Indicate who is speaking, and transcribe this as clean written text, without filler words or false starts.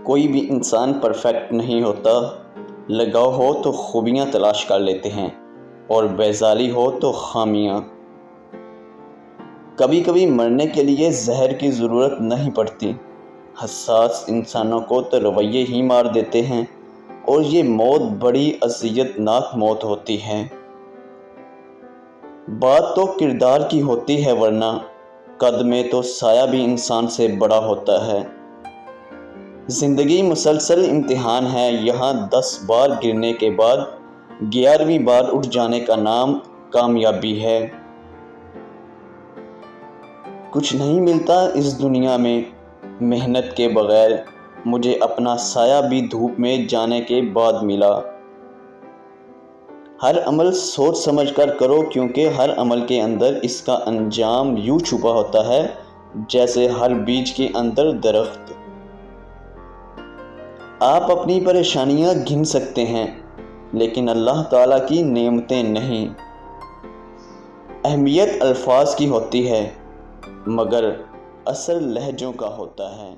Speaker 1: کوئی بھی انسان پرفیکٹ نہیں ہوتا۔ لگاؤ ہو تو خوبیاں تلاش کر لیتے ہیں اور بیزاری ہو تو خامیاں۔ کبھی کبھی مرنے کے لیے زہر کی ضرورت نہیں پڑتی، حساس انسانوں کو تو رویے ہی مار دیتے ہیں، اور یہ موت بڑی اذیت ناک موت ہوتی ہے۔ بات تو کردار کی ہوتی ہے، ورنہ قد میں تو سایہ بھی انسان سے بڑا ہوتا ہے۔ زندگی مسلسل امتحان ہے، یہاں 10 بار گرنے کے بعد 11ویں بار اٹھ جانے کا نام کامیابی ہے۔ کچھ نہیں ملتا اس دنیا میں محنت کے بغیر، مجھے اپنا سایہ بھی دھوپ میں جانے کے بعد ملا۔ ہر عمل سوچ سمجھ کر کرو، کیونکہ ہر عمل کے اندر اس کا انجام یوں چھپا ہوتا ہے جیسے ہر بیج کے اندر درخت۔ آپ اپنی پریشانیاں گن سکتے ہیں، لیکن اللہ تعالیٰ کی نعمتیں نہیں۔ اہمیت الفاظ کی ہوتی ہے، مگر اثر لہجوں کا ہوتا ہے۔